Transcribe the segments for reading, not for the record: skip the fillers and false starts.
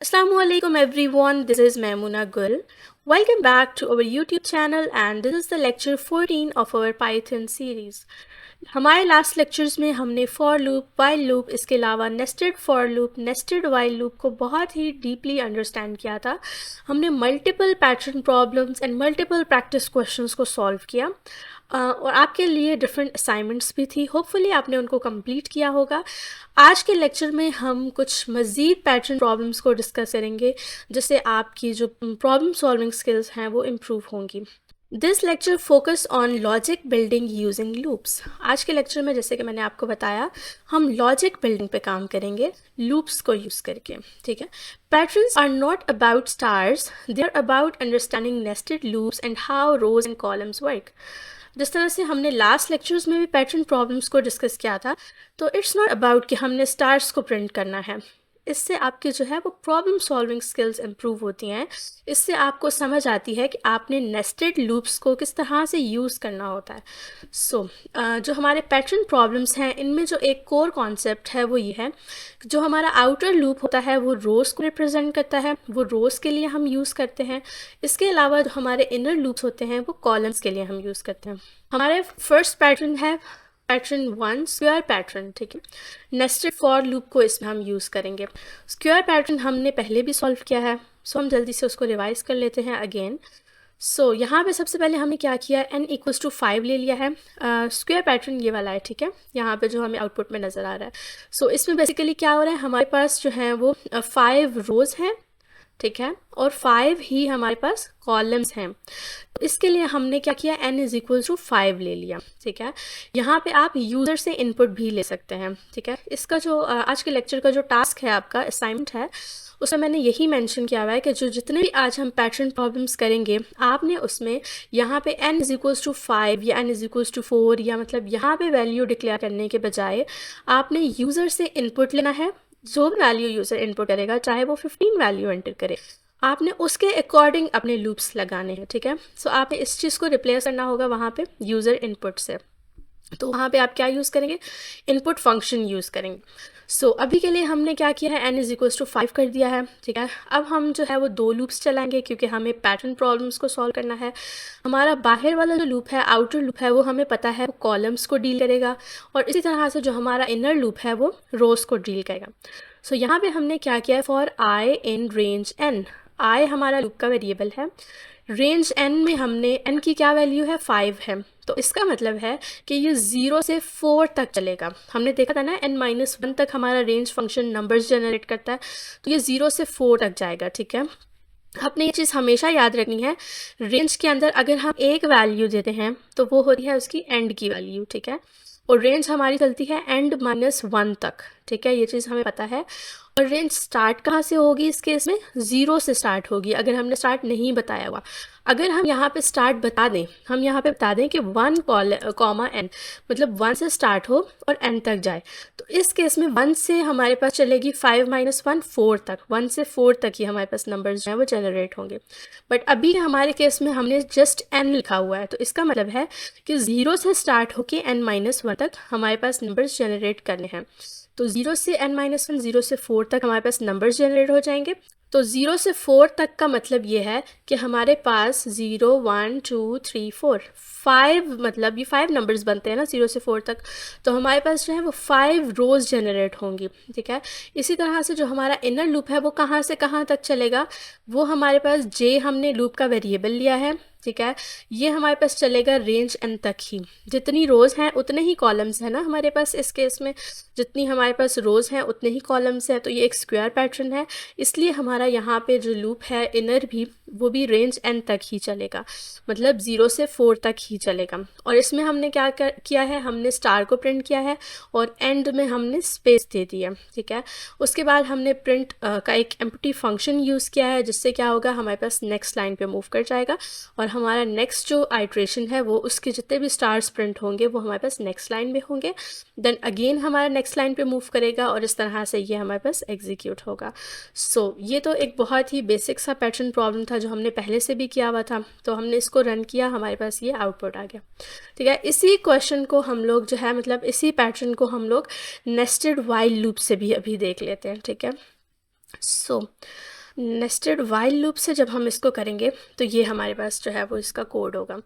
Assalamualaikum everyone, this is Maimuna Gul. Welcome back to our YouTube channel and this is the lecture 14 of our Python series. हमारे last lectures में हमने for loop, while loop, इसके अलावा nested for loop, nested while loop को बहुत ही deeply understand किया था। हमने multiple pattern problems and multiple practice questions को सॉल्व किया और आपके लिए डिफरेंट असाइनमेंट्स भी थी। होपफुली आपने उनको कंप्लीट किया होगा। आज के लेक्चर में हम कुछ मज़ीद पैटर्न प्रॉब्लम्स को डिस्कस करेंगे जिससे आपकी जो प्रॉब्लम सॉल्विंग स्किल्स हैं वो इम्प्रूव होंगी। This lecture focus on logic building using loops. आज के लेक्चर में जैसे कि मैंने आपको बताया हम लॉजिक बिल्डिंग पे काम करेंगे लूप्स को यूज़ करके। ठीक है, patterns are not about stars, they are about understanding nested loops and how rows and columns work. जिस तरह से हमने लास्ट लेक्चर्स में भी पैटर्न प्रॉब्लम्स को डिस्कस किया था, तो इट्स नॉट अबाउट कि हमने स्टार्स को प्रिंट करना है। इससे आपकी जो है वो प्रॉब्लम सॉल्विंग स्किल्स इम्प्रूव होती हैं। इससे आपको समझ आती है कि आपने नेस्टेड लूप्स को किस तरह से यूज़ करना होता है। जो हमारे पैटर्न प्रॉब्लम्स हैं इनमें जो एक कोर कॉन्सेप्ट है वो ये है कि जो हमारा आउटर लूप होता है वो रोज़ को रिप्रेजेंट करता है, वो रोज़ के लिए हम यूज़ करते हैं। इसके अलावा जो हमारे इनर लूप्स होते हैं वो कॉलम्स के लिए हम यूज़ करते हैं। हमारे फर्स्ट पैटर्न है पैटर्न 1 स्क्वायर पैटर्न। ठीक है, नेस्टेड फॉर लूप को इसमें हम यूज़ करेंगे। स्क्वायर पैटर्न हमने पहले भी सॉल्व किया है, हम जल्दी से उसको रिवाइज कर लेते हैं अगेन। यहाँ पे सबसे पहले हमने क्या किया, n इक्वल्स टू 5 ले लिया है। स्क्वायर पैटर्न ये वाला है। ठीक है, यहाँ पे जो हमें आउटपुट में नज़र आ रहा है। इसमें बेसिकली क्या हो रहा है, हमारे पास जो है वो 5 रोज़ हैं। ठीक है, और 5 ही हमारे पास कॉलम्स हैं। तो इसके लिए हमने क्या किया, n इज इक्वल टू 5 ले लिया। ठीक है, यहाँ पे आप यूज़र से इनपुट भी ले सकते हैं। ठीक है, इसका जो आज के लेक्चर का जो टास्क है, आपका असाइनमेंट है, उसमें मैंने यही मेंशन किया हुआ है कि जो जितने भी आज हम पैटर्न प्रॉब्लम्स करेंगे आपने उसमें यहाँ पे n इज इक्वल्स टू 5 या n इज इक्वल्स टू 4 या मतलब यहाँ पे वैल्यू डिक्लेयर करने के बजाय आपने यूज़र से इनपुट लेना है। जो भी वैल्यू यूज़र इनपुट करेगा, चाहे वो 15 वैल्यू एंटर करे, आपने उसके अकॉर्डिंग अपने लूप्स लगाने हैं। ठीक है, आपने इस चीज़ को रिप्लेस करना होगा वहाँ पे यूज़र इनपुट से। तो वहाँ पे आप क्या यूज़ करेंगे, इनपुट फंक्शन यूज़ करेंगे। अभी के लिए हमने क्या किया है, n इज इक्वल्स टू 5 कर दिया है। ठीक है, अब हम जो है वो 2 लूप्स चलाएंगे क्योंकि हमें पैटर्न प्रॉब्लम्स को सॉल्व करना है। हमारा बाहर वाला जो लूप है, आउटर लूप है, वो हमें पता है वो कॉलम्स को डील करेगा और इसी तरह से जो हमारा इनर लूप है वो रोज़ को डील करेगा। यहाँ पे हमने क्या किया है, for i in range n। i हमारा लूप का वेरिएबल है, रेंज n में हमने n की क्या वैल्यू है, 5 है। तो इसका मतलब है कि ये 0 से 4 तक चलेगा। हमने देखा था ना n-1 तक हमारा रेंज फंक्शन नंबर्स जनरेट करता है, तो ये 0 से 4 तक जाएगा। ठीक है, आपने ये चीज़ हमेशा याद रखनी है, रेंज के अंदर अगर हम एक वैल्यू देते हैं तो वो होती है उसकी एंड की वैल्यू। ठीक है, और रेंज हमारी चलती है n-1 तक। ठीक है, ये चीज़ हमें पता है। और रेंज स्टार्ट कहाँ से होगी, इस केस में 0 से स्टार्ट होगी अगर हमने स्टार्ट नहीं बताया हुआ। अगर हम यहाँ पे स्टार्ट बता दें, हम यहाँ पे बता दें कि 1 कॉमा n मतलब 1 से स्टार्ट हो और n तक जाए, तो इस केस में 1 से हमारे पास चलेगी 5-1 4 तक। 1 से 4 तक ही हमारे पास नंबर्स जो हैं वो जनरेट होंगे। बट अभी हमारे केस में हमने जस्ट n लिखा हुआ है, तो इसका मतलब है कि 0 से स्टार्ट होके n-1 तक हमारे पास नंबर्स जनरेट करने हैं। तो 0 से n-1, 0 से 4 तक हमारे पास नंबर्स जनरेट हो जाएंगे। तो 0 से 4 तक का मतलब ये है कि हमारे पास 0 1 2 3 4 5 मतलब ये 5 नंबर्स बनते हैं ना 0 से 4 तक, तो हमारे पास जो है वो 5 रोज़ जनरेट होंगी। ठीक है, इसी तरह से जो हमारा इनर लूप है वो कहाँ से कहाँ तक चलेगा, वो हमारे पास j हमने लूप का वेरिएबल लिया है। ठीक है, ये हमारे पास चलेगा रेंज n तक ही। जितनी रोज़ हैं उतने ही कॉलम्स हैं ना हमारे पास, इस केस में जितनी हमारे पास रोज़ हैं उतने ही कॉलम्स हैं। तो ये एक स्क्वायर पैटर्न है, इसलिए हमारा यहाँ पे जो लूप है इनर भी वो भी रेंज n तक ही चलेगा, मतलब 0 से 4 तक ही चलेगा। और इसमें हमने क्या किया है, हमने स्टार को प्रिंट किया है और एंड में हमने स्पेस दे दी है। ठीक है, उसके बाद हमने प्रिंट का एक एम्प्टी फंक्शन यूज़ किया है, जिससे क्या होगा, हमारे पास नेक्स्ट लाइन पे मूव कर जाएगा और हमारा नेक्स्ट जो आइट्रेशन है वो उसके जितने भी स्टार्स प्रिंट होंगे वो हमारे पास नेक्स्ट लाइन में होंगे। देन अगेन हमारा नेक्स्ट लाइन पे मूव करेगा और इस तरह से ये हमारे पास एग्जीक्यूट होगा। ये तो एक बहुत ही बेसिक सा पैटर्न प्रॉब्लम था जो हमने पहले से भी किया हुआ था। तो हमने इसको रन किया, हमारे पास ये आउटपुट आ गया। ठीक है, इसी क्वेश्चन को हम लोग जो है मतलब इसी पैटर्न को हम लोग नेस्टेड वाइल लूप से भी अभी देख लेते हैं। ठीक है, नेस्टेड वाइल लूप से जब हम इसको करेंगे तो ये हमारे पास जो है वो इसका कोड होगा।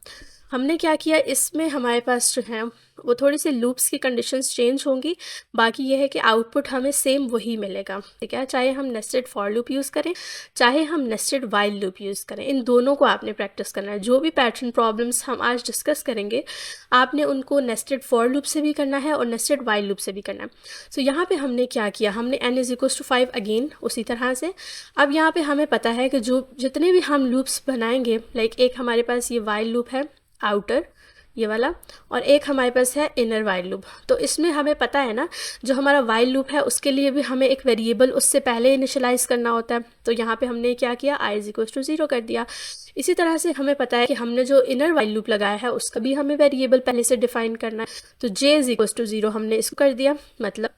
हमने क्या किया, इसमें हमारे पास जो है वो थोड़ी सी लूप्स की कंडीशंस चेंज होंगी, बाकी ये है कि आउटपुट हमें सेम वही मिलेगा, ठीक है। चाहे हम नेस्टेड फॉर लूप यूज़ करें, चाहे हम नेस्टेड वाइल लूप यूज़ करें, इन दोनों को आपने प्रैक्टिस करना है। जो भी पैटर्न प्रॉब्लम्स हम आज डिस्कस करेंगे, आपने उनको नेस्टेड फॉर लूप से भी करना है और नेस्टेड वाइल लूप से भी करना है। सो यहाँ पे हमने क्या किया, हमने n=5 अगेन उसी तरह से। अब यहाँ पे हमें पता है कि जो जितने भी हम लूप्स बनाएंगे, लाइक एक हमारे पास ये वाइल लूप है आउटर ये वाला, और एक हमारे पास है इनर वाइल लूप। तो इसमें हमें पता है ना, जो हमारा वाइल लूप है उसके लिए भी हमें एक वेरिएबल उससे पहले इनिशियलाइज़ करना होता है। तो यहाँ पे हमने क्या किया, i=0 कर दिया। इसी तरह से हमें पता है कि हमने जो इनर वाइल लूप लगाया है उसका भी हमें वेरिएबल पहले से डिफाइन करना है। तो j=0 हमने इसको कर दिया, मतलब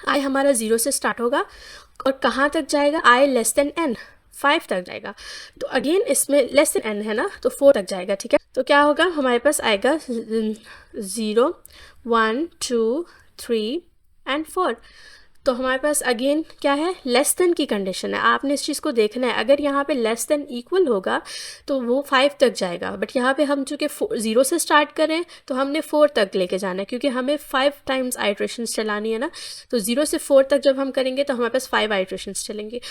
i हमारा 0 से स्टार्ट होगा और कहाँ तक जाएगा, i<n 5 तक जाएगा। तो अगेन इसमें लेस देन n है ना, तो 4 तक जाएगा, ठीक है। तो क्या होगा, हमारे पास आएगा 0 1 2 3 एंड 4। तो हमारे पास अगेन क्या है, लेस देन की कंडीशन है। आपने इस चीज़ को देखना है, अगर यहाँ पे लेस देन इक्वल होगा तो वो 5 तक जाएगा, बट यहाँ पे हम चूँकि 0 से स्टार्ट करें तो हमने 4 तक लेके जाना है, क्योंकि हमें 5 टाइम्स आइट्रेशंस चलानी है ना। तो 0 से 4 तक जब हम करेंगे तो हमारे पास 5 आइट्रेशंस चलेंगे।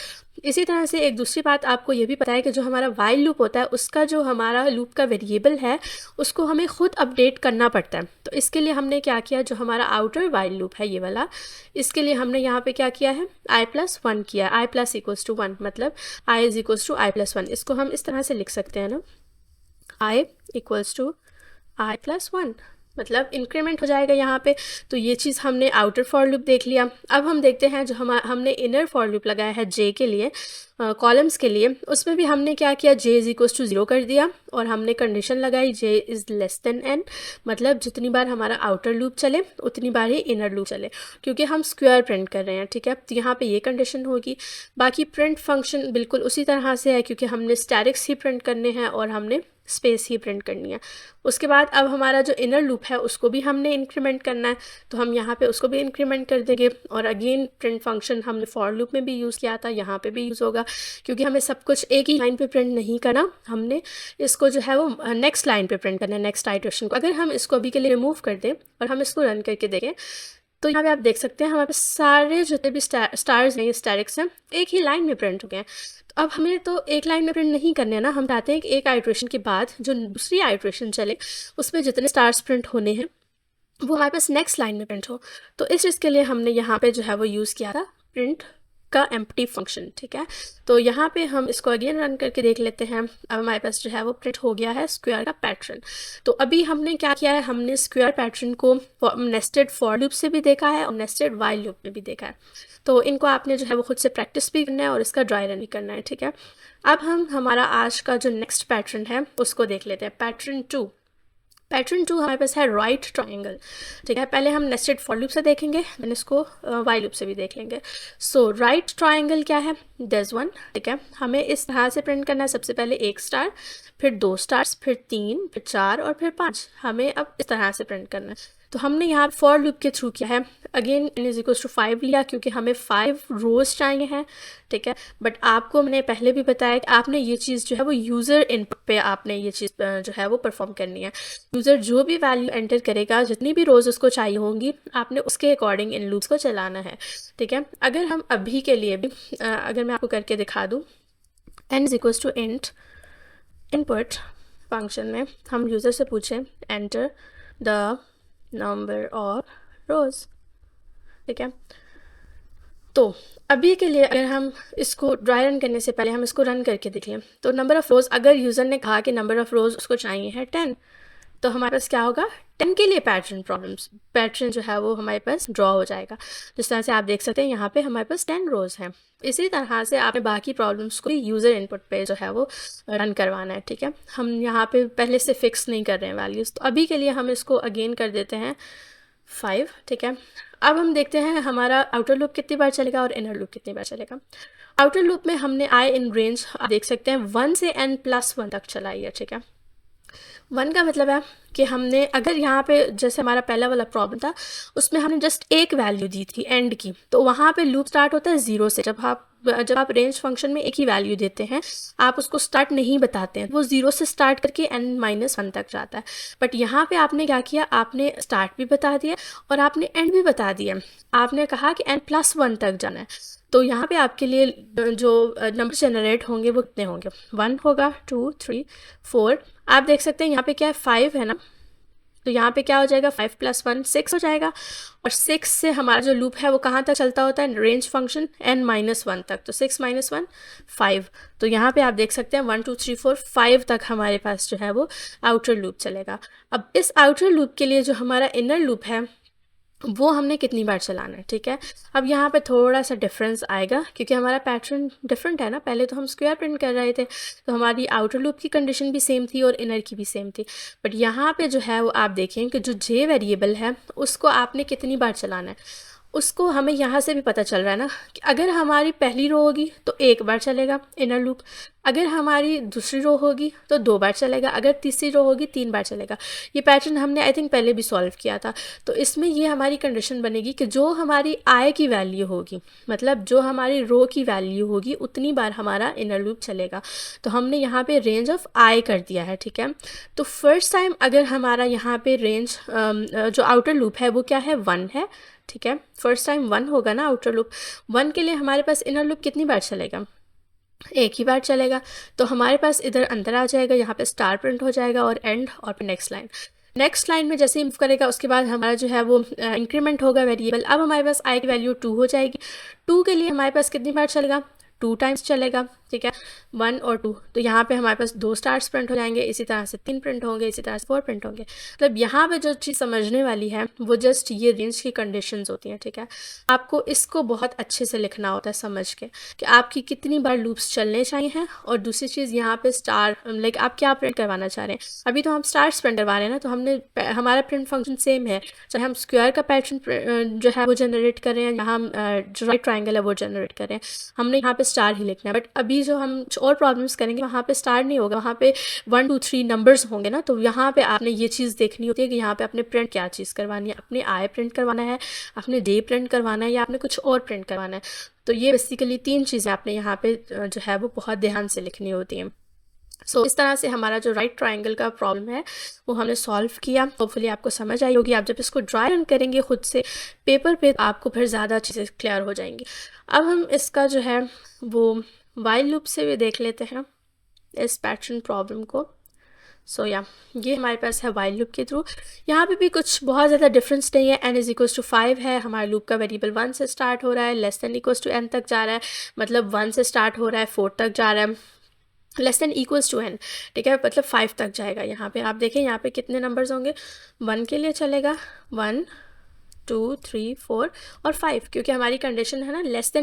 इसी तरह से एक दूसरी बात आपको ये भी पता है कि जो हमारा वाइल लूप होता है उसका जो हमारा लूप का वेरिएबल है उसको हमें खुद अपडेट करना पड़ता है। तो इसके लिए हमने क्या किया, जो हमारा आउटर वाइल लूप है ये वाला, इसके लिए हमने यहाँ पे क्या किया है, i+1 किया, i+=1, मतलब i=i+1। इसको हम इस तरह से लिख सकते हैं ना, i=i+1, मतलब इंक्रीमेंट हो जाएगा यहाँ पे। तो ये चीज़ हमने आउटर फॉर लूप देख लिया। अब हम देखते हैं जो हमने इनर फॉर लूप लगाया है j के लिए, कॉलम्स के लिए, उसमें भी हमने क्या किया, j=0 कर दिया और हमने कंडीशन लगाई j=n, मतलब जितनी बार हमारा आउटर लूप चले उतनी बार ही इनर लूप चले, क्योंकि हम स्क्वायर प्रिंट कर रहे हैं, ठीक है। तो यहाँ पे ये कंडीशन होगी। बाकी प्रिंट फंक्शन बिल्कुल उसी तरह से है, क्योंकि हमने स्टैटिक्स ही प्रिंट करने हैं और हमने स्पेस ही प्रिंट करनी है। उसके बाद अब हमारा जो इनर लूप है उसको भी हमने इंक्रीमेंट करना है, तो हम यहाँ पे उसको भी इंक्रीमेंट कर देंगे। और अगेन प्रिंट फंक्शन हमने फॉर लूप में भी यूज़ किया था, यहाँ पे भी यूज़ होगा, क्योंकि हमें सब कुछ एक ही लाइन पे प्रिंट नहीं करना, हमने इसको जो है वो नेक्स्ट लाइन पे प्रिंट करना है, नेक्स्ट आइटरेशन को। अगर हम इसको अभी के लिए रिमूव कर दें और हम इसको रन करके देखें तो यहाँ पे आप देख सकते हैं हमारे पास सारे जितने भी स्टार्स हैं, स्टैटिक्स हैं, एक ही लाइन में प्रिंट हो गए हैं। तो अब हमें तो एक लाइन में प्रिंट नहीं करने हैं ना, हम चाहते हैं कि एक आइट्रेशन के बाद जो दूसरी आइट्रेशन चले उसमें जितने स्टार्स प्रिंट होने हैं वो हमारे पास नेक्स्ट लाइन में प्रिंट हो। तो इस चीज़ के लिए हमने यहाँ पे जो है वो यूज़ किया था प्रिंट का एम्प्टी फंक्शन, ठीक है। तो यहाँ पे हम इसको अगेन रन करके देख लेते हैं। अब हमारे पास जो है वो प्रिंट हो गया है स्क्वायर का पैटर्न। तो अभी हमने क्या किया है, हमने स्क्वायर पैटर्न को नेस्टेड फॉर लूप से भी देखा है और नेस्टेड वाइल लूप में भी देखा है। तो इनको आपने जो है वो खुद से प्रैक्टिस भी करना है और इसका ड्राई रन भी करना है, ठीक है। अब हम हमारा आज का जो नेक्स्ट पैटर्न है उसको देख लेते हैं, पैटर्न 2। पैटर्न 2 हमारे पास है राइट ट्राइंगल, ठीक है। पहले हम नेस्टेड फॉर लूप से देखेंगे, देन इसको वाइल लूप से भी देख लेंगे। सो राइट ट्राइंगल क्या है, डज 1, ठीक है। हमें इस तरह से प्रिंट करना है, सबसे पहले 1 स्टार, फिर 2 स्टार्स, फिर 3, फिर 4 और फिर 5। हमें अब इस तरह से प्रिंट करना है। तो हमने यहाँ फॉर लूप के थ्रू किया है, अगेन n=5 लिया, क्योंकि हमें 5 रोज़ चाहिए हैं, ठीक है। बट आपको मैंने पहले भी बताया कि आपने ये चीज़ जो है वो यूज़र इनपुट पे आपने ये चीज़ जो है वो परफॉर्म करनी है। यूज़र जो भी वैल्यू एंटर करेगा, जितनी भी रोज़ उसको चाहिए होंगी, आपने उसके अकॉर्डिंग इन लूप्स को चलाना है, ठीक है। अगर हम अभी के लिए भी अगर मैं आपको करके दिखा दूँ, n=int इनपुट फंक्शन में हम यूज़र से पूछें enter the number of rows, ठीक है। तो अभी के लिए अगर हम इसको ड्राई रन करने से पहले हम इसको रन करके देख लें, तो नंबर ऑफ़ रोज़, अगर यूज़र ने कहा कि नंबर ऑफ़ रोज़ उसको चाहिए है 10, तो हमारे पास क्या होगा, 10 के लिए पैटर्न जो है वो हमारे पास ड्रॉ हो जाएगा। जिस तरह से आप देख सकते हैं यहाँ पे हमारे पास 10 रोज़ हैं। इसी तरह से आपने बाकी प्रॉब्लम्स को यूज़र इनपुट पे जो है वो रन करवाना है, ठीक है। हम यहाँ पे पहले से फिक्स नहीं कर रहे हैं वैल्यूज़, तो अभी के लिए हम इसको अगेन कर देते हैं 5, ठीक है। अब हम देखते हैं हमारा आउटर लूप कितनी बार चलेगा और इनर लूप कितनी बार चलेगा। आउटर लूप में हमने आई इन रेंज देख सकते हैं 1 से n+1 तक चलाई है, ठीक है। वन का मतलब है कि हमने अगर यहाँ पे जैसे हमारा पहला वाला प्रॉब्लम था उसमें हमने जस्ट एक वैल्यू दी थी एंड की, तो वहाँ पे लूप स्टार्ट होता है ज़ीरो से। जब आप रेंज फंक्शन में एक ही वैल्यू देते हैं, आप उसको स्टार्ट नहीं बताते हैं, वो ज़ीरो से स्टार्ट करके n-1 तक जाता है। बट यहाँ पे आपने क्या किया, आपने स्टार्ट भी बता दिया और आपने एंड भी बता दिया। आपने कहा कि n+1 तक जाना है। तो यहाँ पे आपके लिए जो नंबर जनरेट होंगे वो कितने होंगे, 1 होगा, 2, 3, 4। आप देख सकते हैं यहाँ पे क्या है, 5 है ना, तो यहाँ पे क्या हो जाएगा, 5+1 6 हो जाएगा। और 6 से हमारा जो लूप है वो कहाँ तक चलता होता है, रेंज फंक्शन n-1 तक। तो 6 - 1 5। तो यहाँ पे आप देख सकते हैं 1 2 3 4 5 तक हमारे पास जो है वो आउटर लूप चलेगा। अब इस आउटर लूप के लिए जो हमारा इनर लूप है वो हमने कितनी बार चलाना है, ठीक है। अब यहाँ पे थोड़ा सा डिफरेंस आएगा क्योंकि हमारा पैटर्न डिफरेंट है ना। पहले तो हम स्क्वायर प्रिंट कर रहे थे, तो हमारी आउटर लूप की कंडीशन भी सेम थी और इनर की भी सेम थी। बट यहाँ पे जो है वो आप देखें कि जो जे वेरिएबल है उसको आपने कितनी बार चलाना है, उसको हमें यहाँ से भी पता चल रहा है ना कि अगर हमारी पहली रो होगी तो एक बार चलेगा इनर लूप, अगर हमारी दूसरी रो होगी तो 2 बार चलेगा, अगर तीसरी रो होगी 3 बार चलेगा। ये पैटर्न हमने आई थिंक पहले भी सॉल्व किया था। तो इसमें ये हमारी कंडीशन बनेगी कि जो हमारी आई की वैल्यू होगी, मतलब जो हमारी रो की वैल्यू होगी, उतनी बार हमारा इनर लूप चलेगा। तो हमने यहाँ पे रेंज ऑफ आई कर दिया है, ठीक है। तो फर्स्ट टाइम अगर हमारा यहाँ पे रेंज जो आउटर लूप है वो क्या है, 1 है, ठीक है। फर्स्ट टाइम 1 होगा ना आउटर लूप। 1 के लिए हमारे पास इनर लूप कितनी बार चलेगा, एक ही बार चलेगा। तो हमारे पास इधर अंदर आ जाएगा, यहाँ पे स्टार प्रिंट हो जाएगा और एंड, और फिर नेक्स्ट लाइन में जैसे ही मूव करेगा उसके बाद हमारा जो है वो इंक्रीमेंट होगा वेरिएबल। अब हमारे पास आई की वैल्यू 2 हो जाएगी। 2 के लिए हमारे पास कितनी बार चलेगा, 2 टाइम्स चलेगा, ठीक है, 1 और 2। तो यहाँ पे हमारे पास 2 स्टार्स प्रिंट हो जाएंगे, इसी तरह से 3 प्रिंट होंगे, इसी तरह से 4 प्रिंट होंगे। मतलब यहाँ पे जो चीज़ समझने वाली है वो जस्ट ये रेंज की कंडीशंस होती हैं, ठीक है। आपको इसको बहुत अच्छे से लिखना होता है समझ के कि आपकी कितनी बार लूप्स चलने चाहिए हैं। और दूसरी चीज़ यहाँ पे स्टार, लाइक आप क्या प्रिंट करवाना चाह रहे हैं। अभी तो हम स्टार्स प्रिंट करवा रहे हैं ना, तो हमने हमारा प्रिंट फंक्शन सेम है, चाहे हम स्क्वायर का पैटर्न जो है वो जनरेट कर रहे हैं, यहाँ हम जो राइट ट्राइंगल है वो जनरेट कर रहे हैं, हमने यहाँ पे स्टार ही लिखना है। बट अभी जो हम और प्रॉब्लम्स करेंगे वहाँ पे स्टार नहीं होगा, वहाँ पे 1 2 3 नंबर्स होंगे ना। तो यहाँ पे आपने ये चीज़ देखनी होती है कि यहाँ पे आपने प्रिंट क्या चीज़ करवानी है, अपने आई प्रिंट करवाना है, आपने डे प्रिंट करवाना है, या आपने कुछ और प्रिंट करवाना है। तो ये बेसिकली 3 चीज़ें आपने यहाँ पे जो है वो बहुत ध्यान से लिखनी होती हैं। इस तरह से हमारा जो राइट ट्राइंगल का प्रॉब्लम है वो हमने सॉल्व किया। होपफुली आपको समझ आई होगी। आप जब इसको ड्राई रन करेंगे खुद से पेपर पे, आपको फिर ज़्यादा चीज़ें क्लियर हो जाएंगी। अब हम इसका जो है वो वाइल लूप से भी देख लेते हैं इस पैटर्न प्रॉब्लम को। ये हमारे पास है वाइल लूप के थ्रू। यहाँ पे भी कुछ बहुत ज़्यादा डिफरेंस नहीं है। n=5 है, हमारा लूप का वेरिएबल 1 से स्टार्ट हो रहा है, n तक जा रहा है, मतलब 1 से स्टार्ट हो रहा है, 4 तक जा रहा है, n, ठीक है, मतलब 5 तक जाएगा। यहाँ पे आप देखें, यहाँ पे कितने नंबर्स होंगे, 1 के लिए चलेगा 1 2 3 4 और 5, क्योंकि हमारी कंडीशन है ना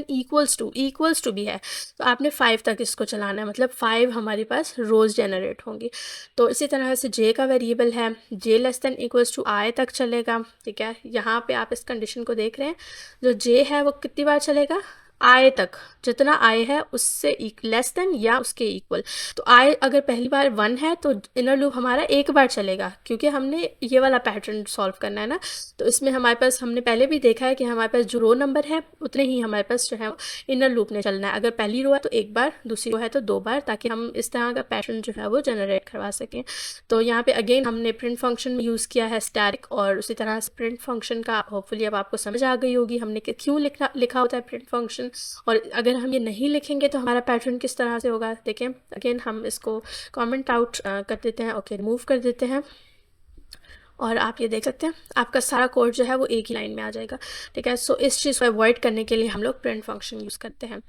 इक्वल्स टू भी है, तो आपने 5 तक इसको चलाना है, मतलब 5 हमारे पास रोज़ जनरेट होंगी। तो इसी तरह से जे का वेरिएबल है, j <= i तक चलेगा, ठीक है। यहाँ पे आप इस कंडीशन को देख रहे हैं, जो जे है वो कितनी बार चलेगा, आई तक, जितना आई है उससे लेस देन या उसके इक्वल। तो आई अगर पहली बार 1 है तो इनर लूप हमारा एक बार चलेगा, क्योंकि हमने ये वाला पैटर्न सॉल्व करना है ना। तो इसमें हमारे पास, हमने पहले भी देखा है कि हमारे पास जो रो नंबर है उतने ही हमारे पास जो है इनर लूप ने चलना है। अगर पहली रो है तो एक बार, दूसरी रो है तो 2 बार, ताकि हम इस तरह का पैटर्न जो है वो जनरेट करवा सकें। तो यहाँ पे अगेन हमने प्रिंट फंक्शन में यूज़ किया है स्टैटिक, और उसी तरह से प्रिंट फंक्शन का होपफुली अब आपको समझ आ गई होगी हमने क्यों लिखा होता है प्रिंट फंक्शन। और अगर हम ये नहीं लिखेंगे तो हमारा पैटर्न किस तरह से होगा, देखें। अगेन हम इसको कमेंट आउट कर देते हैं, ओके, रिमूव कर देते हैं, और आप ये देख सकते हैं आपका सारा कोड जो है वो एक ही लाइन में आ जाएगा, ठीक है। इस चीज़ को अवॉइड करने के लिए हम लोग प्रिंट फंक्शन यूज़ करते हैं।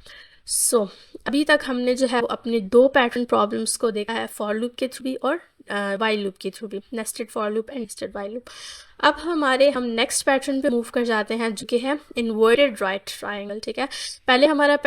अभी तक हमने जो है वो अपने 2 पैटर्न प्रॉब्लम्स को देखा है, फॉर लूप के थ्रू भी और वाइल लूप के थ्रू भी, nested for loop and nested while loop. अब हम नेक्स्ट पैटर्न पे मूव कर जाते हैं जो कि है इन्वर्टेड राइट ट्राइंगल। ठीक है, पहले हमारा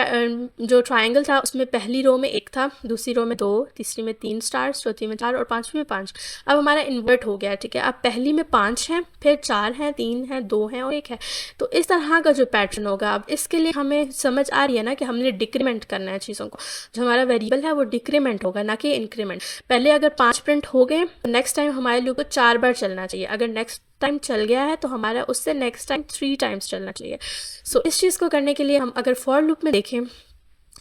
जो ट्राइंगल था उसमें पहली रो में 1 था, दूसरी रो में 2, तीसरी में 3 स्टार्स, चौथी में 4 और पांचवी में 5। अब हमारा इन्वर्ट हो गया। ठीक है, अब पहली में 5 हैं, फिर 4 हैं, 3 हैं, 2 हैं और 1 है। तो इस तरह का जो पैटर्न होगा, अब इसके लिए हमें समझ आ रही है ना कि हमने डिक्रीमेंट करना है चीज़ों को। जो हमारा वेरिएबल है वो डिक्रीमेंट होगा, ना कि इंक्रीमेंट। पहले अगर 5 प्रिंट हो गए, नेक्स्ट टाइम हमारे लूप को 4 बार चलना चाहिए। अगर नेक्स्ट टाइम चल गया है तो हमारा उससे नेक्स्ट टाइम 3 टाइम्स चलना चाहिए। सो इस चीज़ को करने के लिए हम अगर फॉर लूप में देखें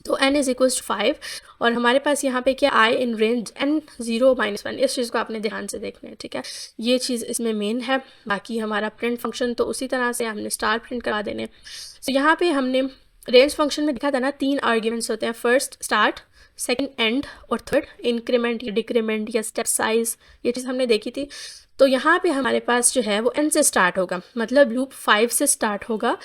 तो n इज इक्वल टू 5 और हमारे पास यहाँ पे क्या i इन रेंज n 0 - 1। इस चीज़ को आपने ध्यान से देखना है। ठीक है, ये चीज़ इसमें मेन है। बाकी हमारा प्रिंट फंक्शन तो उसी तरह से हमने स्टार प्रिंट करा देने। तो यहाँ पे हमने रेंज फंक्शन में देखा था ना, 3 आर्ग्यूमेंट्स होते हैं, फर्स्ट स्टार्ट, सेकंड एंड और थर्ड इंक्रीमेंट या डिक्रीमेंट या स्टेप साइज। ये चीज़ हमने देखी थी। तो यहाँ पे हमारे पास जो है वो n से स्टार्ट होगा, मतलब लूप 5 से स्टार्ट होगा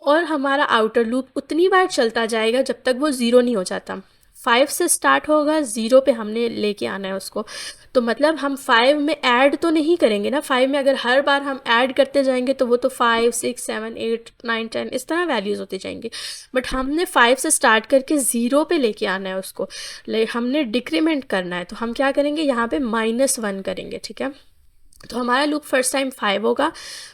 और हमारा आउटर लूप उतनी बार चलता जाएगा जब तक वो 0 नहीं हो जाता। 5 से स्टार्ट होगा, 0 पे हमने लेके आना है उसको। तो मतलब हम 5 में ऐड तो नहीं करेंगे ना, 5 में अगर हर बार हम ऐड करते जाएंगे तो वो तो 5, 6, 7, 8, 9, 10 इस तरह वैल्यूज़ होती जाएंगी। बट हमने 5 से स्टार्ट करके 0 पे लेके आना है उसको, हमने डिक्रीमेंट करना है। तो हम क्या करेंगे, यहाँ पे -1 करेंगे। ठीक है, तो हमारा लूप फर्स्ट टाइम 5 होगा।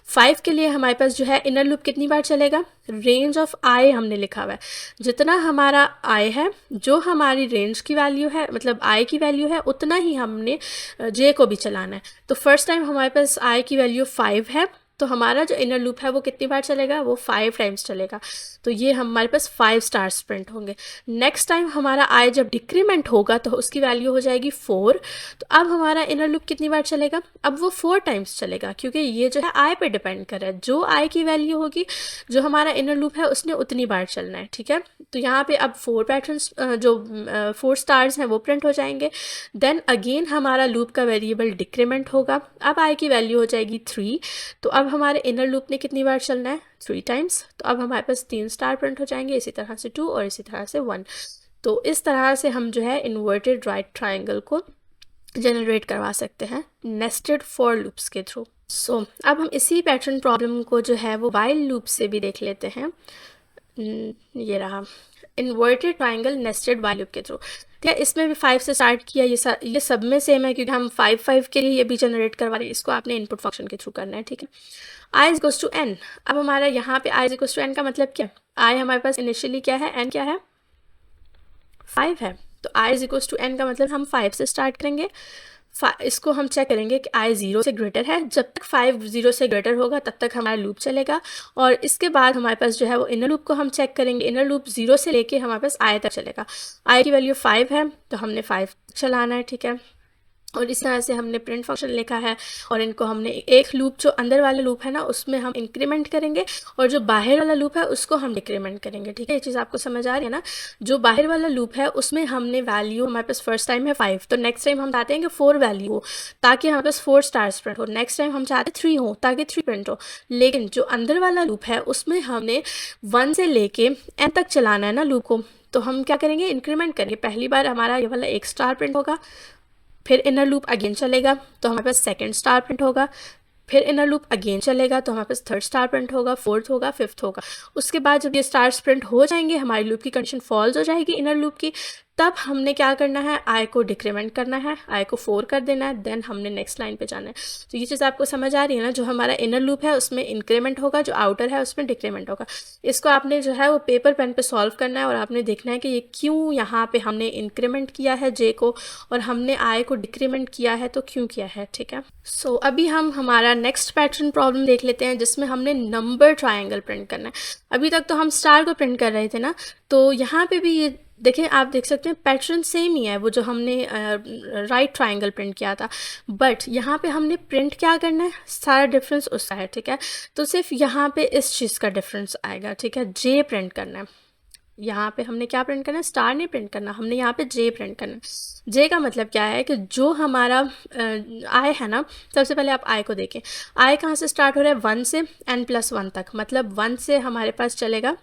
5 के लिए हमारे पास जो है इनर लूप कितनी बार चलेगा, रेंज ऑफ आई हमने लिखा हुआ है। जितना हमारा आई है, जो हमारी रेंज की वैल्यू है, मतलब आई की वैल्यू है, उतना ही हमने जे को भी चलाना है। तो फर्स्ट टाइम हमारे पास आई की वैल्यू 5 है, तो हमारा जो इनर लूप है वो कितनी बार चलेगा, वो 5 टाइम्स चलेगा। तो ये हमारे पास 5 स्टार्स प्रिंट होंगे। नेक्स्ट टाइम हमारा आई जब डिक्रीमेंट होगा तो उसकी वैल्यू हो जाएगी 4। तो अब हमारा इनर लूप कितनी बार चलेगा, अब वो 4 टाइम्स चलेगा, क्योंकि ये जो है आई पे डिपेंड कर रहा है। जो आई की वैल्यू होगी, जो हमारा इनर लूप है उसने उतनी बार चलना है। ठीक है, तो यहाँ पे अब 4 पैटर्न्स, जो 4 स्टार्स हैं वो प्रिंट हो जाएंगे। देन अगेन हमारा लूप का वेरिएबल डिक्रीमेंट होगा, अब आई की वैल्यू हो जाएगी 3। तो अब हमारे इनर लूप ने कितनी बार चलना है, 3 टाइम्स। तो अब हमारे पास 3 स्टार प्रिंट हो जाएंगे, इसी तरह से 2 और इसी तरह से 1। तो इस तरह से हम जो है इन्वर्टेड राइट ट्राइंगल को जनरेट करवा सकते हैं नेस्टेड फॉर लूप्स के थ्रू। सो अब हम इसी पैटर्न प्रॉब्लम को जो है वो वाइल लूप से भी देख लेते हैं। ये रहा inverted triangle nested while loop के थ्रू। ठीक है, इसमें भी 5 से स्टार्ट किया। ये सब में सेम है, क्योंकि हम 5 के लिए ये भी जनरेट करवा रहे हैं। इसको आपने इनपुट फंक्शन के थ्रू करना है। ठीक है, I is equals to N. अब हमारा यहाँ पे I is equals to N का मतलब क्या, आई हमारे पास इनिशियली क्या है, एन क्या है, 5 है। तो I is equals to N का मतलब हम 5 से स्टार्ट करेंगे। इसको हम चेक करेंगे कि आई 0 से ग्रेटर है। जब तक 5 0 से ग्रेटर होगा तब तक हमारा लूप चलेगा। और इसके बाद हमारे पास जो है वो इनर लूप को हम चेक करेंगे। इनर लूप 0 से लेके हमारे पास आई तक चलेगा। आई की वैल्यू 5 है, तो हमने 5 चलाना है। ठीक है, और इस तरह से हमने प्रिंट फंक्शन लिखा है। और इनको हमने एक लूप, जो अंदर वाला लूप है ना, उसमें हम इंक्रीमेंट करेंगे, और जो बाहर वाला लूप है उसको हम डिक्रीमेंट करेंगे। ठीक है, ये चीज़ आपको समझ आ रही है ना। जो बाहर वाला लूप है उसमें हमने वैल्यू, हमारे पास फर्स्ट टाइम है 5, तो नेक्स्ट टाइम हम चाहते हैं कि 4 वैल्यू हो ताकि हमारे पास 4 स्टार्स प्रिंट हो। नेक्स्ट टाइम हम चाहते हैं 3 हो ताकि 3 प्रिंट हो। लेकिन जो अंदर वाला लूप है उसमें हमने 1 से लेके n तक चलाना है ना लूप को। तो हम क्या करेंगे, इंक्रीमेंट करेंगे। पहली बार हमारा ये वाला 1 स्टार प्रिंट होगा, फिर इनर लूप अगेन चलेगा तो हमारे पास सेकंड स्टार प्रिंट होगा, फिर इनर लूप अगेन चलेगा तो हमारे पास थर्ड स्टार प्रिंट होगा, फोर्थ होगा, फिफ्थ होगा। उसके बाद जब ये स्टार्स प्रिंट हो जाएंगे, हमारी लूप की कंडीशन फॉल्स हो जाएगी इनर लूप की, तब हमने क्या करना है, आई को डिक्रीमेंट करना है, आई को 4 कर देना है, देन हमने नेक्स्ट लाइन पे जाना है। तो ये चीज़ आपको समझ आ रही है ना। जो हमारा इनर लूप है उसमें इंक्रीमेंट होगा, जो आउटर है उसमें डिक्रीमेंट होगा। इसको आपने जो है वो पेपर पेन पे सॉल्व करना है और आपने देखना है कि ये क्यों यहाँ पे हमने इंक्रीमेंट किया है जे को और हमने आई को डिक्रीमेंट किया है, तो क्यों किया है। ठीक है, सो अभी हम हमारा नेक्स्ट पैटर्न प्रॉब्लम देख लेते हैं जिसमें हमने नंबर ट्राइंगल प्रिंट करना है। अभी तक तो हम स्टार को प्रिंट कर रहे थे ना, तो यहाँ पे भी ये देखें, आप देख सकते हैं पैटर्न सेम ही है, वो जो हमने राइट ट्राइंगल प्रिंट किया था। बट यहाँ पे हमने प्रिंट क्या करना है, सारा डिफरेंस उसका है। ठीक है, तो सिर्फ यहाँ पे इस चीज़ का डिफरेंस आएगा। ठीक है, जे प्रिंट करना है। यहाँ पे हमने क्या प्रिंट करना है, स्टार नहीं प्रिंट करना, हमने यहाँ पे जे प्रिंट करना है। जे का मतलब क्या है कि जो हमारा आई है ना, सबसे पहले आप आई को देखें। आई कहाँ से स्टार्ट हो रहा है, 1 से n+1 तक, मतलब 1 से हमारे पास चलेगा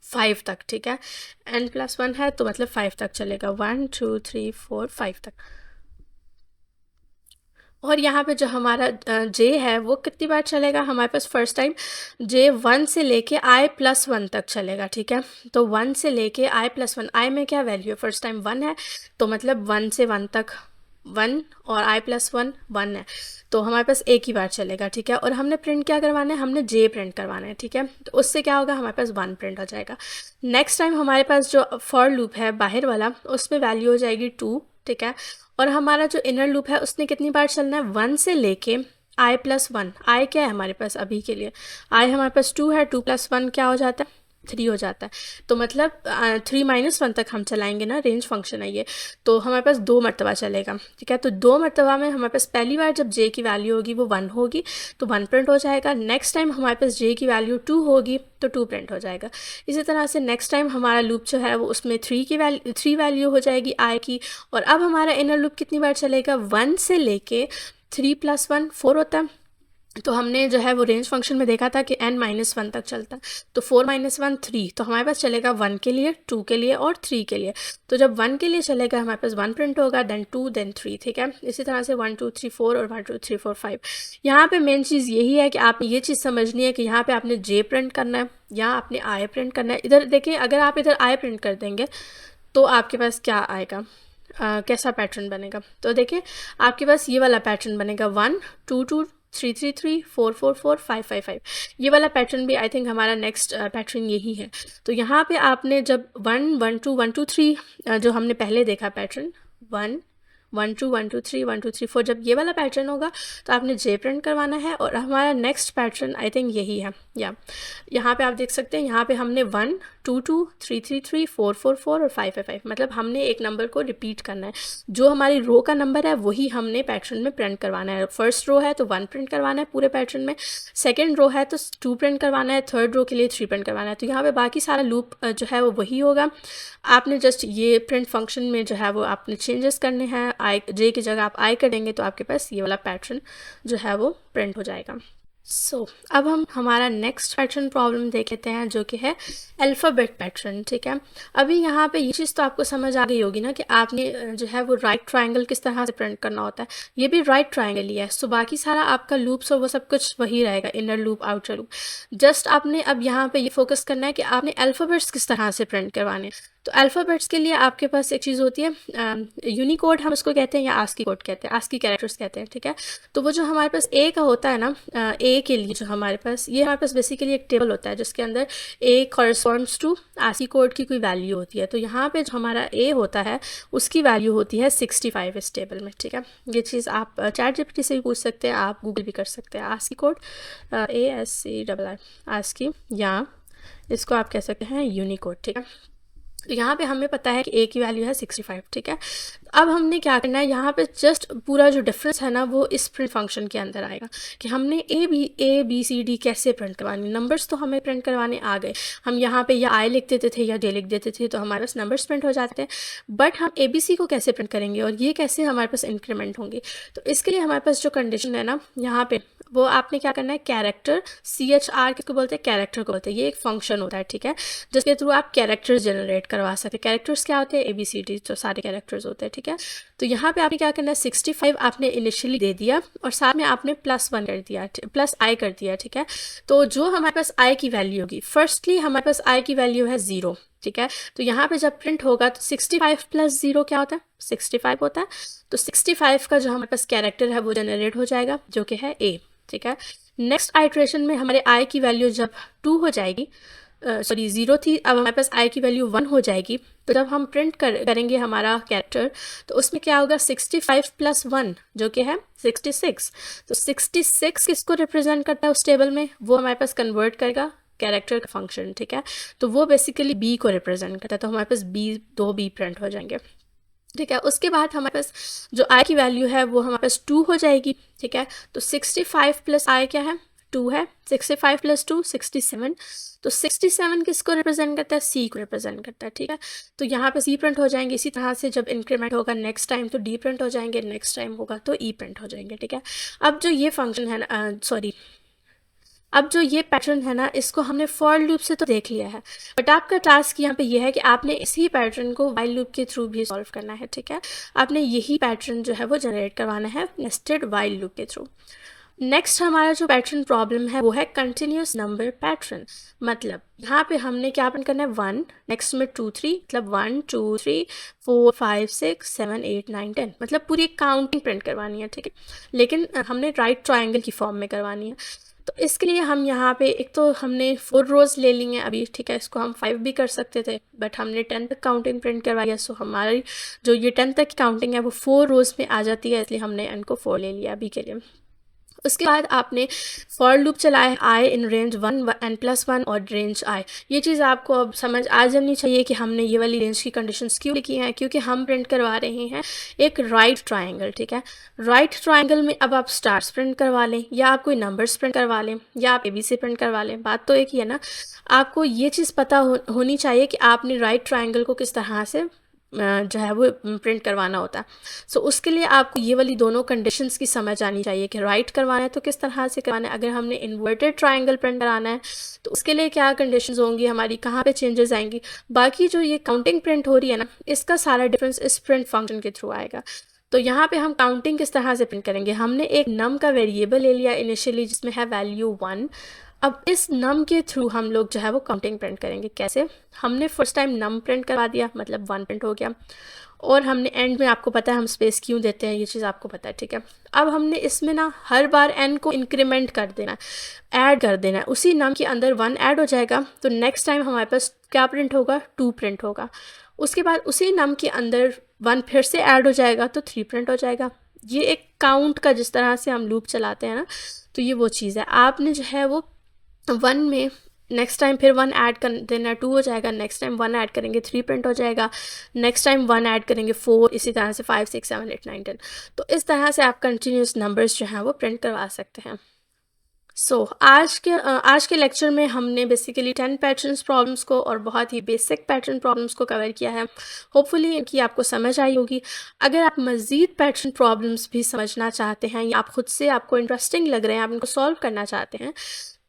5 तक। ठीक है, n+1 है तो मतलब 5 तक चलेगा, 1 2 3 4 5 तक। और यहाँ पे जो हमारा जे है वो कितनी बार चलेगा, हमारे पास फर्स्ट टाइम जे 1 से लेके i+1 तक चलेगा, ठीक है। तो 1 से लेके i+1, आई में क्या वैल्यू है, फर्स्ट टाइम 1 है, तो मतलब 1 से 1 तक 1 और i+1 1 है, तो हमारे पास एक ही बार चलेगा, ठीक है। और हमने प्रिंट क्या करवाना है, हमने जे प्रिंट करवाना है, ठीक है। तो उससे क्या होगा, हमारे पास 1 प्रिंट हो जाएगा। नेक्स्ट टाइम हमारे पास जो फॉर लूप है बाहर वाला, उसमें वैल्यू हो जाएगी 2, ठीक है। और हमारा जो इनर लूप है उसने कितनी बार चलना है, 1 से लेके i+1, आई क्या है हमारे पास अभी के लिए, आई हमारे पास 2 है, 2+1 क्या हो जाता है, 3 हो जाता है। तो मतलब 3 - 1 तक हम चलाएंगे ना, रेंज फंक्शन है ये, तो हमारे पास 2 मरतबा चलेगा, ठीक है। तो 2 मरतबा में हमारे पास पहली बार जब जे की वैल्यू होगी वो 1 होगी, तो 1 प्रिंट हो जाएगा। नेक्स्ट टाइम हमारे पास जे की वैल्यू 2 होगी, तो 2 प्रिंट हो जाएगा। इसी तरह से नेक्स्ट टाइम हमारा लूप जो है वो उसमें 3 वैल्यू हो जाएगी आई की। और अब हमारा इनर लूप कितनी बार चलेगा, 1 से लेके 3+1 4 होता है। तो हमने जो है वो रेंज फंक्शन में देखा था कि n-1 तक चलता है, तो 4 - 1 3, तो हमारे पास चलेगा 1 के लिए, 2 के लिए और 3 के लिए। तो जब 1 के लिए चलेगा हमारे पास 1 प्रिंट होगा, देन 2, देन 3, ठीक है। इसी तरह से 1 2 3 4 और 1 2 3 4 5। यहाँ पे मेन चीज़ यही है कि आपने ये चीज़ समझनी है कि यहाँ पे आपने जे प्रिंट करना है, यहाँ आपने आई प्रिंट करना है। इधर देखिए, अगर आप इधर आई प्रिंट कर देंगे तो आपके पास क्या आएगा, कैसा पैटर्न बनेगा, तो देखिए आपके पास ये वाला पैटर्न बनेगा, 1 2 2 3 3 3 4 4 4 5 5 5। ये वाला पैटर्न भी आई थिंक हमारा नेक्स्ट पैटर्न यही है। तो यहाँ पे आपने जब 1 1 2 1 2 3 जो हमने पहले देखा पैटर्न 1 1 2 1 2 3 1 2 3 4, जब ये वाला पैटर्न होगा तो आपने जे प्रिंट करवाना है। और हमारा नेक्स्ट पैटर्न आई थिंक यही है, या यहाँ पे आप देख सकते हैं, यहाँ पे हमने 1 2 2 3 3 3 4 4 4 और 5 5 5, मतलब हमने एक नंबर को रिपीट करना है। जो हमारी रो का नंबर है वही हमने पैटर्न में प्रिंट करवाना है। फर्स्ट रो है तो 1 प्रिंट करवाना है पूरे पैटर्न में, सेकेंड रो है तो 2 प्रिंट करवाना है, थर्ड रो के लिए 3 प्रिंट करवाना है। तो यहाँ पे बाकी सारा लूप जो है वो वही होगा, आपने जस्ट ये प्रिंट फंक्शन में जो है वो आपने चेंजेस करने हैं, आई जे की जगह आप आई कर देंगे तो आपके पास ये वाला पैटर्न जो है वो प्रिंट हो जाएगा। अब हम हमारा नेक्स्ट पैटर्न प्रॉब्लम देख लेते हैं, जो कि है अल्फ़ाबेट पैटर्न, ठीक है। अभी यहाँ पे ये चीज़ तो आपको समझ आ गई होगी ना कि आपने जो है वो राइट ट्रायंगल किस तरह से प्रिंट करना होता है। ये भी राइट ट्रायंगल ही है, सो बाकी सारा आपका लूप्स और वो सब कुछ वही रहेगा, inner loop outer loop. Just आपने अब यहाँ पे ये फोकस करना है कि आपने अल्फ़ाबेट्स किस तरह से प्रिंट करवाने। तो अल्फ़ाबेट्स के लिए आपके पास एक चीज़ होती है, यूनिकोड हम उसको कहते हैं या आस्की कोड कहते हैं, आस्की कैरेक्टर्स कहते हैं, ठीक है। तो वो जो हमारे पास ए का होता है ना, ए के लिए जो हमारे पास बेसिकली एक टेबल होता है जिसके अंदर ए कॉरस्पॉन्ड्स टू आस्की कोड की कोई वैल्यू होती है। तो यहाँ पे जो हमारा ए होता है उसकी वैल्यू होती है 65 इस टेबल में, ठीक है। ये चीज़ आप चैट जीपीटी से भी पूछ सकते हैं, आप गूगल भी कर सकते हैं। आस्की कोड ASCII आस्की, या इसको आप कह सकते हैं यूनिकोड, ठीक है। तो यहाँ पे हमें पता है कि ए की वैल्यू है 65, ठीक है। अब हमने क्या करना है, यहाँ पे जस्ट पूरा जो डिफरेंस है ना वो इस प्रिंट फंक्शन के अंदर आएगा कि हमने ए बी सी डी कैसे प्रिंट करवानी। नंबर्स तो हमें प्रिंट करवाने आ गए, हम यहाँ पे या आई लिख देते थे या जे लिख देते थे, तो हमारे पास नंबर्स प्रिंट हो जाते हैं। बट हम ABC को कैसे प्रिंट करेंगे और ये कैसे हमारे पास इंक्रीमेंट होंगे, तो इसके लिए हमारे पास जो कंडीशन है ना यहाँ पे, वो आपने क्या करना है, कैरेक्टर CHR किसको बोलते हैं, कैरेक्टर को बोलते हैं। ये एक फंक्शन होता है, ठीक है, जिसके थ्रू आप कैरेक्टर्स जनरेट करवा सकते हैं। कैरेक्टर्स क्या होते हैं, ABCD, जो सारे कैरेक्टर्स होते हैं, ठीक है। तो यहाँ पे आपने क्या करना है, 65 आपने इनिशियली दे दिया और साथ में आपने +1 कर दिया, +i कर दिया, ठीक है। तो जो हमारे पास i की वैल्यू होगी, फर्स्टली हमारे पास i की वैल्यू है 0, ठीक है। तो यहाँ पे जब प्रिंट होगा तो 65 + 0 क्या होता है, 65 होता है। तो 65 का जो हमारे पास कैरेक्टर है वो जनरेट हो जाएगा, जो कि है A, ठीक है। नेक्स्ट आइट्रेशन में हमारे i की वैल्यू जब 2 हो जाएगी, 0 थी, अब हमारे पास i की वैल्यू 1 हो जाएगी। तो जब हम प्रिंट करेंगे हमारा कैरेक्टर, तो उसमें क्या होगा, 65 + 1 जो कि है 66। तो 66 किसको रिप्रेजेंट करता है उस टेबल में, वो हमारे पास कन्वर्ट करेगा कैरेक्टर का फंक्शन, ठीक है। तो वो बेसिकली B को रिप्रेजेंट करता है, तो हमारे पास दो B प्रिंट हो जाएंगे, ठीक है। उसके बाद हमारे पास जो i की वैल्यू है वो हमारे पास 2 हो जाएगी, ठीक है। तो 65 + i क्या है, 2 है। 65 + 2 67। तो 67 किसको रिप्रेजेंट करता है, C को रिप्रेजेंट करता है, ठीक है। तो यहाँ पे C प्रिंट हो जाएंगे। इसी तरह से जब इंक्रीमेंट होगा नेक्स्ट टाइम तो D प्रिंट हो जाएंगे, नेक्स्ट टाइम होगा तो E प्रिंट हो जाएंगे, ठीक है। अब जो ये फंक्शन है, अब जो ये पैटर्न है ना, इसको हमने फॉर लूप से तो देख लिया है, बट आपका टास्क यहाँ पे ये है कि आपने इसी पैटर्न को वाइल लूप के थ्रू भी सॉल्व करना है, ठीक है। आपने यही पैटर्न जो है वो जनरेट करवाना है नेस्टेड वाइल लूप के थ्रू। नेक्स्ट हमारा जो पैटर्न प्रॉब्लम है वो है कंटिन्यूस नंबर पैटर्न। मतलब यहाँ पे हमने क्या प्रिंट करना है, 1, नेक्स्ट में 2 3, मतलब 1 2 3 4 5 6 7 8 9 10, मतलब पूरी एक काउंटिंग प्रिंट करवानी है, ठीक है। लेकिन हमने राइट ट्राइंगल की फॉर्म में करवानी है। तो इसके लिए हम यहाँ पे एक तो हमने 4 रोज़ ले ली हैं अभी, ठीक है। इसको हम 5 भी कर सकते थे, बट हमने 10 तक काउंटिंग प्रिंट करवाई है। सो हमारी जो ये 10 तक की काउंटिंग है वो 4 रोज़ में आ जाती है, इसलिए हमने इनको 4 ले लिया अभी के लिए। उसके बाद आपने फॉर लूप चलाया है आई इन रेंज 1 n + 1 और रेंज आई। ये चीज़ आपको अब समझ आ जानी चाहिए कि हमने ये वाली रेंज की कंडीशंस क्यों लिखी हैं, क्योंकि हम प्रिंट करवा रहे हैं एक राइट ट्राइंगल, ठीक है। राइट ट्राइंगल में अब आप स्टार्स प्रिंट करवा लें, या आप कोई नंबर्स प्रिंट करवा लें, या आप ABC प्रिंट करवा लें, बात तो एक ही है ना। आपको ये चीज़ पता होनी चाहिए कि आपने राइट ट्राइंगल को किस तरह से जो है वो प्रिंट करवाना होता है। सो उसके लिए आपको ये वाली दोनों कंडीशंस की समझ आनी चाहिए कि राइट करवाना है तो किस तरह से करवाना है। अगर हमने इन्वर्टेड ट्राइंगल प्रिंट कराना है तो उसके लिए क्या कंडीशंस होंगी हमारी, कहाँ पे चेंजेस आएंगी। बाकी जो ये काउंटिंग प्रिंट हो रही है ना, इसका सारा डिफरेंस इस प्रिंट फंक्शन के थ्रू आएगा। तो यहाँ पे हम काउंटिंग किस तरह से प्रिंट करेंगे, हमने एक नम का वेरिएबल ले लिया इनिशियली जिसमें है वैल्यू 1। अब इस नम के थ्रू हम लोग जो है वो काउंटिंग प्रिंट करेंगे। कैसे, हमने फर्स्ट टाइम नम प्रिंट करवा दिया, मतलब 1 प्रिंट हो गया, और हमने एंड में, आपको पता है हम स्पेस क्यों देते हैं, ये चीज़ आपको पता है, ठीक है। अब हमने इसमें ना हर बार n को इंक्रीमेंट कर देना है, ऐड कर देना है। उसी नम के अंदर 1 ऐड हो जाएगा तो नेक्स्ट टाइम हमारे पास क्या प्रिंट होगा, 2 प्रिंट होगा। उसके बाद उसी नम के अंदर 1 फिर से ऐड हो जाएगा तो 3 प्रिंट हो जाएगा। ये एक काउंट का जिस तरह से हम लूप चलाते हैं ना, तो ये वो चीज़ है। आपने जो है वो 1 में नेक्स्ट टाइम फिर 1 ऐड कर देना, 2 हो जाएगा, नेक्स्ट टाइम 1 ऐड करेंगे 3 प्रिंट हो जाएगा, नेक्स्ट टाइम 1 ऐड करेंगे 4, इसी तरह से 5 6 7 8 9 10। तो इस तरह से आप कंटिन्यूस नंबर्स जो हैं वो प्रिंट करवा सकते हैं। आज के लेक्चर में हमने बेसिकली 10 पैटर्न्स प्रॉब्लम्स को और बहुत ही बेसिक पैटर्न प्रॉब्लम्स को कवर किया है। होपफुली इनकी आपको समझ आई होगी। अगर आप मज़ीद पैटर्न प्रॉब्लम्स भी समझना चाहते हैं या आप खुद से, आपको इंटरेस्टिंग लग रहे हैं, आप इनको सॉल्व करना चाहते हैं,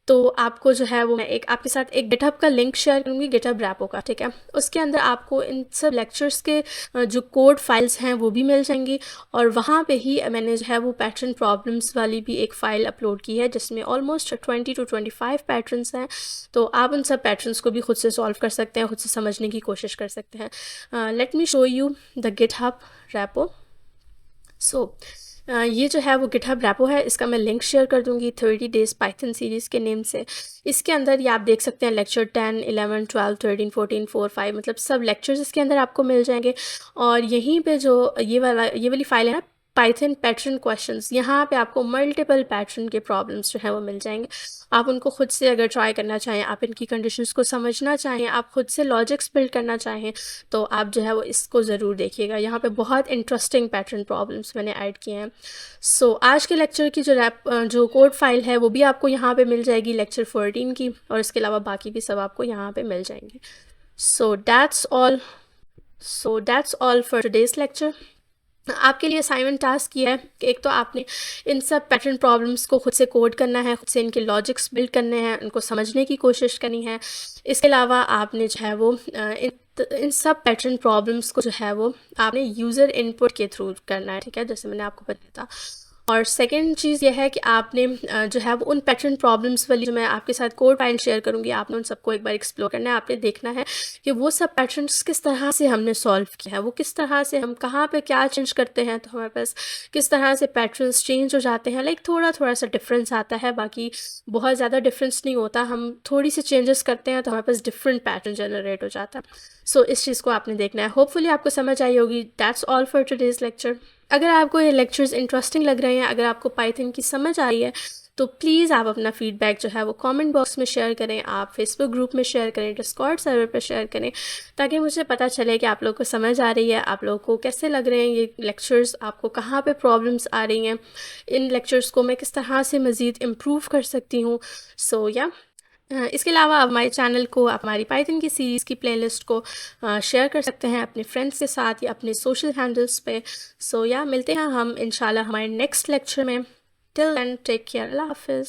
तो आपको जो है वो मैं एक आपके साथ एक गिटहब का लिंक शेयर करूँगी, गिटहब रैपो का, ठीक है। उसके अंदर आपको इन सब लेक्चर्स के जो कोड फाइल्स हैं वो भी मिल जाएंगी, और वहाँ पे ही मैंने जो है वो पैटर्न प्रॉब्लम्स वाली भी एक फ़ाइल अपलोड की है जिसमें ऑलमोस्ट 20 to 25 पैटर्न्स हैं। तो आप उन सब पैटर्न्स को भी खुद से सॉल्व कर सकते हैं, खुद से समझने की कोशिश कर सकते हैं। Let me show you the GitHub rapport. ये जो है वो गिटहब रैपो है, इसका मैं लिंक शेयर कर दूंगी 30 डेज़ पाइथन सीरीज़ के नेम से। इसके अंदर ये आप देख सकते हैं लेक्चर 10 11 12 13 14 4 5, मतलब सब लेक्चर्स इसके अंदर आपको मिल जाएंगे। और यहीं पे जो ये वाली फ़ाइल है ना, पाइथन पैटर्न क्वेश्चंस, यहाँ पे आपको मल्टीपल पैटर्न के प्रॉब्लम्स जो है वो मिल जाएंगे। आप उनको खुद से अगर ट्राई करना चाहें, आप इनकी कंडीशंस को समझना चाहें, आप खुद से लॉजिक्स बिल्ड करना चाहें, तो आप जो है वो इसको ज़रूर देखिएगा। यहाँ पे बहुत इंटरेस्टिंग पैटर्न प्रॉब्लम्स मैंने ऐड किए हैं। आज के लेक्चर की जो कोड फाइल है वो भी आपको यहाँ पे मिल जाएगी लेक्चर 14 की, और इसके अलावा बाकी भी सब आपको यहाँ पे मिल जाएंगे। So that's all for today's lecture. आपके लिए असाइनमेंट टास्क ये है कि एक तो आपने इन सब पैटर्न प्रॉब्लम्स को खुद से कोड करना है, खुद से इनके लॉजिक्स बिल्ड करने हैं, उनको समझने की कोशिश करनी है। इसके अलावा आपने जो है वो इन सब पैटर्न प्रॉब्लम्स को जो है वो आपने यूज़र इनपुट के थ्रू करना है, ठीक है, जैसे मैंने आपको बताया था। और सेकंड चीज़ यह है कि आपने जो है वो उन पैटर्न प्रॉब्लम्स वाली जो मैं आपके साथ कोड फाइल शेयर करूँगी, आपने उन सबको एक बार एक्सप्लोर करना है। आपने देखना है कि वो सब पैटर्न्स किस तरह से हमने सॉल्व किया है, वो किस तरह से हम कहाँ पे क्या चेंज करते हैं तो हमारे पास किस तरह से पैटर्न्स चेंज हो जाते हैं। लाइक थोड़ा सा डिफरेंस आता है, बाकी बहुत ज़्यादा डिफरेंस नहीं होता। हम थोड़ी सी चेंजेस करते हैं तो हमारे पास डिफरेंट पैटर्न जनरेट हो जाता है। इस चीज़ को आपने देखना है। होपफुली आपको समझ आई होगी। That's all for today's lecture. अगर आपको ये लेक्चर्स इंटरेस्टिंग लग रहे हैं, अगर आपको पाइथन की समझ आ रही है, तो प्लीज़ आप अपना फीडबैक जो है वो कमेंट बॉक्स में शेयर करें, आप फेसबुक ग्रुप में शेयर करें, डिस्कॉर्ड सर्वर पर शेयर करें, ताकि मुझे पता चले कि आप लोगों को समझ आ रही है, आप लोगों को कैसे लग रहे हैं ये लेक्चर्स, आपको कहाँ पे प्रॉब्लम्स आ रही हैं, इन लेक्चर्स को मैं किस तरह से मज़ीद इम्प्रूव कर सकती हूँ। इसके अलावा आप हमारे चैनल को, आप हमारी पाइथन की सीरीज़ की प्लेलिस्ट को शेयर कर सकते हैं अपने फ्रेंड्स के साथ या अपने सोशल हैंडल्स पे। मिलते हैं हम इंशाल्लाह हमारे नेक्स्ट लेक्चर में। टिल देन टेक केयर, अल्लाह हाफिज़।